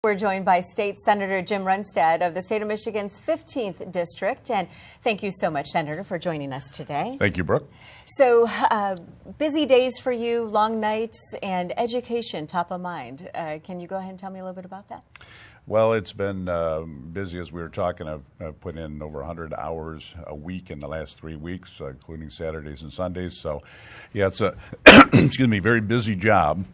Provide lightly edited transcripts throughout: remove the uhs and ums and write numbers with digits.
We're joined by State Senator Jim Runestad of the state of Michigan's 15th District. And thank you so much, Senator, for joining us today. Thank you, Brooke. So busy days for you, long nights, and education top of mind. Can you go ahead and tell me a little bit about that? Well, it's been busy as we were talking. I've put in over 100 hours a week in the last 3 weeks, including Saturdays and Sundays. So, yeah, it's a excuse me, very busy job.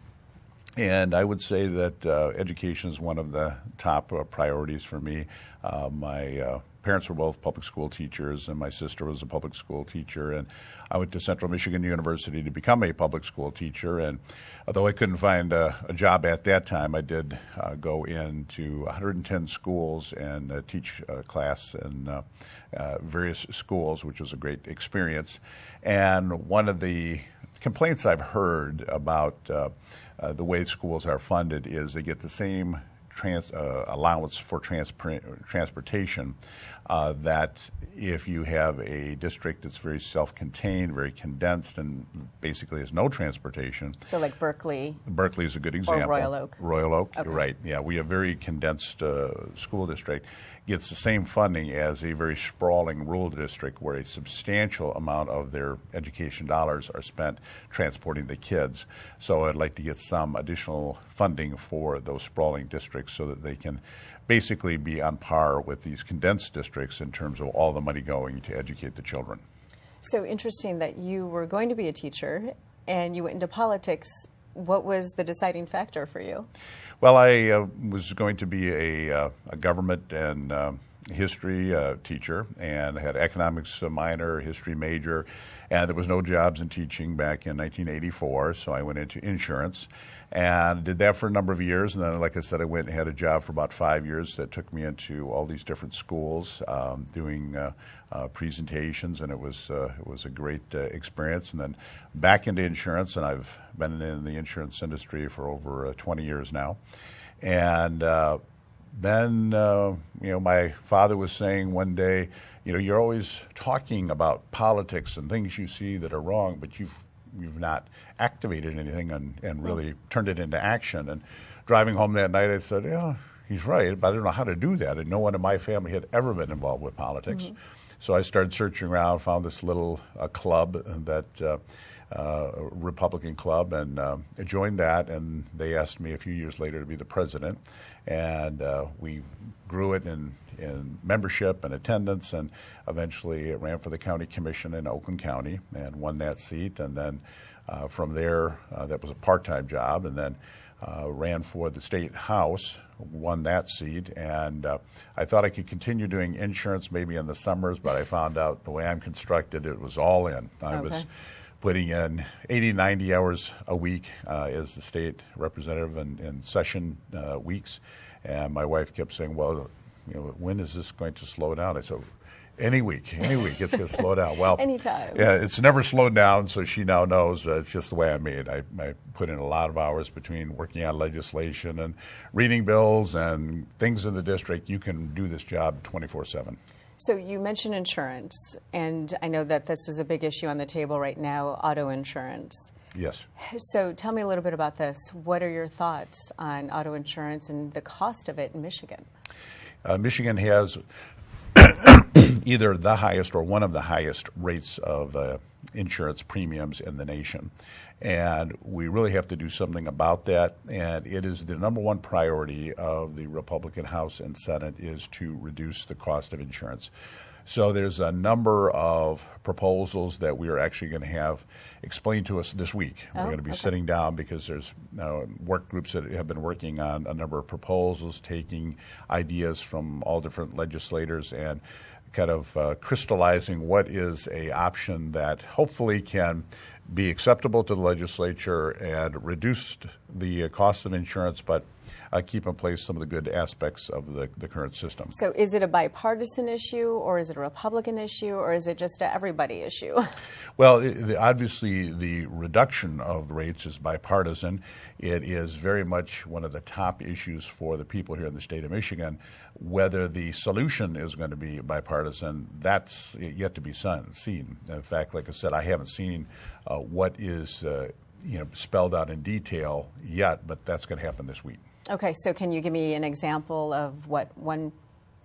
And I would say that education is one of the top priorities for me. My parents were both public school teachers, and my sister was a public school teacher. And I went to Central Michigan University to become a public school teacher. And although I couldn't find a job at that time, I did go into 110 schools and teach a class in various schools, which was a great experience. And one of the complaints I've heard about the way schools are funded is they get the same allowance for transportation that if you have a district that's very self-contained, very condensed, and basically has no transportation. So like Berkeley? Berkeley is a good example. Or Royal Oak? Royal Oak, okay. Right. Yeah, we have a very condensed school district. Gets the same funding as a very sprawling rural district where a substantial amount of their education dollars are spent transporting the kids. So I'd like to get some additional funding for those sprawling districts so that they can basically be on par with these condensed districts in terms of all the money going to educate the children. So interesting that you were going to be a teacher and you went into politics. What was the deciding factor for you? Well, I was going to be a government and history teacher, and I had economics minor, history major, and there was no jobs in teaching back in 1984, so I went into insurance and did that for a number of years. And then, like I said, I went and had a job for about 5 years that took me into all these different schools doing presentations, and it was a great experience. And then back into insurance, and I've been in the insurance industry for over 20 years now. And then, my father was saying one day, you're always talking about politics and things you see that are wrong, but you've not activated anything and really turned it into action. And driving home that night, I said, yeah, he's right, but I don't know how to do that. And no one in my family had ever been involved with politics. Mm-hmm. So I started searching around, found this little club, that Republican club, and I joined that. And they asked me a few years later to be the president. And we grew it in membership and attendance, and eventually ran for the county commission in Oakland County and won that seat. And then from there, that was a part-time job, and then ran for the state house, won that seat. And I thought I could continue doing insurance maybe in the summers, but I found out the way I'm constructed, it was all in. I was putting in 80, 90 hours a week as the state representative in session weeks. And my wife kept saying, well, when is this going to slow down? I said, any week it's going to slow down. Well, anytime. Yeah, it's never slowed down, so she now knows it's just the way I'm made. I put in a lot of hours between working on legislation and reading bills and things in the district. You can do this job 24/7. So you mentioned insurance, and I know that this is a big issue on the table right now, auto insurance. Yes. So tell me a little bit about this. What are your thoughts on auto insurance and the cost of it in Michigan? Michigan has either the highest or one of the highest rates of insurance premiums in the nation. And we really have to do something about that. And it is the number one priority of the Republican House and Senate is to reduce the cost of insurance. So there's a number of proposals that we are actually going to have explained to us this week. We're going to be sitting down because there's work groups that have been working on a number of proposals, taking ideas from all different legislators and kind of crystallizing what is a option that hopefully can be acceptable to the legislature and reduce the cost of insurance, but keep in place some of the good aspects of the current system. So is it a bipartisan issue, or is it a Republican issue, or is it just an everybody issue? Well, obviously the reduction of rates is bipartisan. It is very much one of the top issues for the people here in the state of Michigan. Whether the solution is going to be bipartisan, that's yet to be seen. In fact, like I said, I haven't seen what is spelled out in detail yet, but that's going to happen this week. Okay, so can you give me an example of what one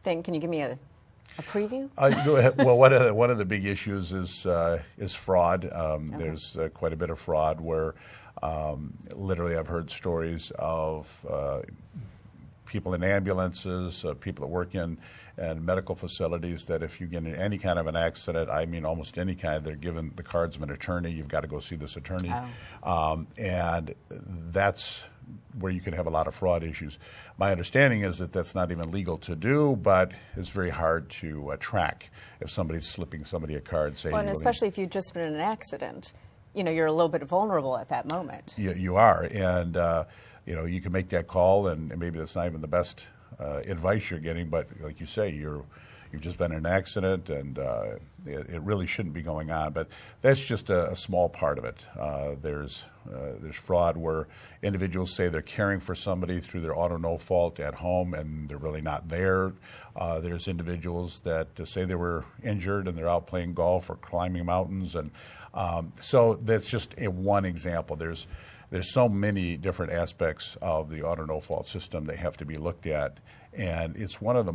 thing? Can you give me a preview? Go ahead. Well, one of the big issues is fraud. Okay. There's quite a bit of fraud where literally I've heard stories of people in ambulances, people that work in medical facilities, that if you get in any kind of an accident, I mean almost any kind, they're given the cards of an attorney. You've got to go see this attorney. Oh. And that's where you can have a lot of fraud issues. My understanding is that that's not even legal to do, but it's very hard to track if somebody's slipping somebody a card. Saying, well, and especially if you've just been in an accident, you know, you're a little bit vulnerable at that moment. You are, and you know, you can make that call, and maybe that's not even the best advice you're getting, but like you say, you've just been in an accident, and it really shouldn't be going on. But that's just a small part of it. There's fraud where individuals say they're caring for somebody through their auto no fault at home, and they're really not there. There's individuals that say they were injured and they're out playing golf or climbing mountains, and so that's just one example. There's so many different aspects of the auto no fault system that have to be looked at, and it's one of the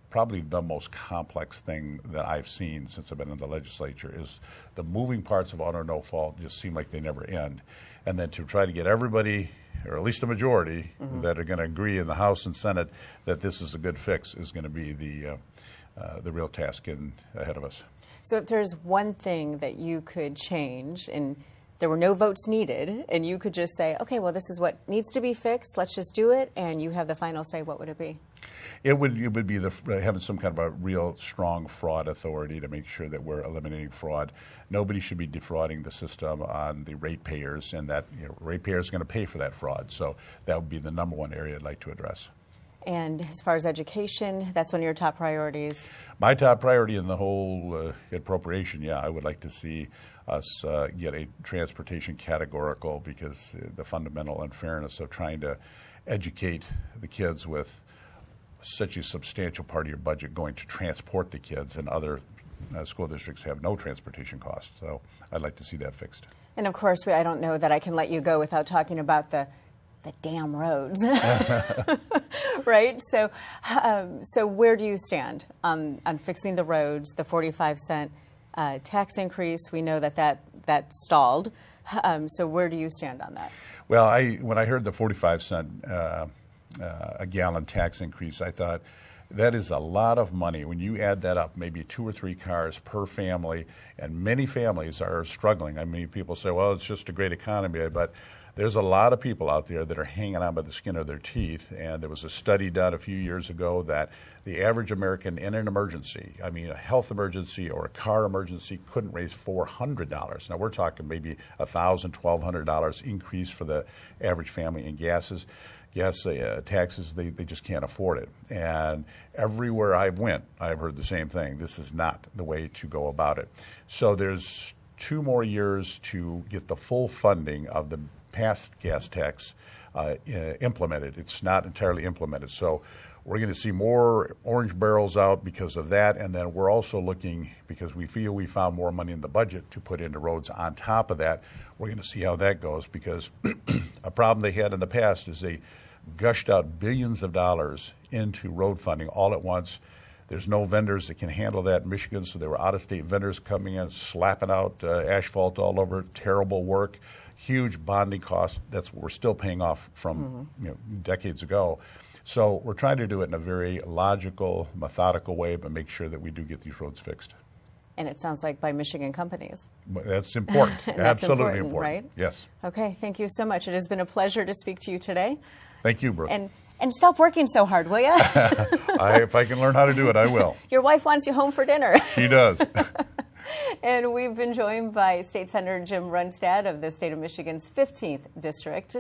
probably the most complex thing that I've seen since I've been in the legislature. Is the moving parts of auto no fault just seem like they never end, and then to try to get everybody, or at least a majority, that are going to agree in the House and Senate that this is a good fix is going to be the real task ahead of us. So if there's one thing that you could change, and there were no votes needed, and you could just say, okay, well, this is what needs to be fixed, let's just do it, and you have the final say, what would it be? It would be having some kind of a real strong fraud authority to make sure that we're eliminating fraud. Nobody should be defrauding the system on the ratepayers, and that ratepayers are going to pay for that fraud. So that would be the number one area I'd like to address. And as far as education, that's one of your top priorities? My top priority in the whole appropriation, yeah, I would like to see us get a transportation categorical, because the fundamental unfairness of trying to educate the kids with such a substantial part of your budget going to transport the kids, and other school districts have no transportation costs. So I'd like to see that fixed. And of course, I don't know that I can let you go without talking about the damn roads, right? So, so where do you stand on fixing the roads? The 45-cent tax increase, we know that stalled. So where do you stand on that? Well, when I heard the 45-cent a gallon tax increase, I thought that is a lot of money. When you add that up, maybe 2 or 3 cars per family, and many families are struggling. I mean, people say, well, it's just a great economy, but there's a lot of people out there that are hanging on by the skin of their teeth, and there was a study done a few years ago that the average American in an emergency, I mean a health emergency or a car emergency, couldn't raise $400. Now we're talking maybe $1,000, $1,200 increase for the average family in gases. Gas taxes, they just can't afford it. And everywhere I went, I've heard the same thing. This is not the way to go about it. So there's 2 more years to get the full funding of the past gas tax implemented. It's not entirely implemented. So we're going to see more orange barrels out because of that. And then we're also looking, because we feel we found more money in the budget to put into roads on top of that. We're going to see how that goes, because a problem they had in the past is they gushed out billions of dollars into road funding all at once. There's no vendors that can handle that in Michigan, so there were out-of-state vendors coming in, slapping out asphalt all over, terrible work, huge bonding costs. That's what we're still paying off from decades ago. So we're trying to do it in a very logical, methodical way, but make sure that we do get these roads fixed. And it sounds like by Michigan companies. That's important. That's absolutely important, right? Yes. Okay, thank you so much. It has been a pleasure to speak to you today. Thank you, Brooke. And stop working so hard, will you? If I can learn how to do it, I will. Your wife wants you home for dinner. She does. And we've been joined by State Senator Jim Runestad of the state of Michigan's 15th District.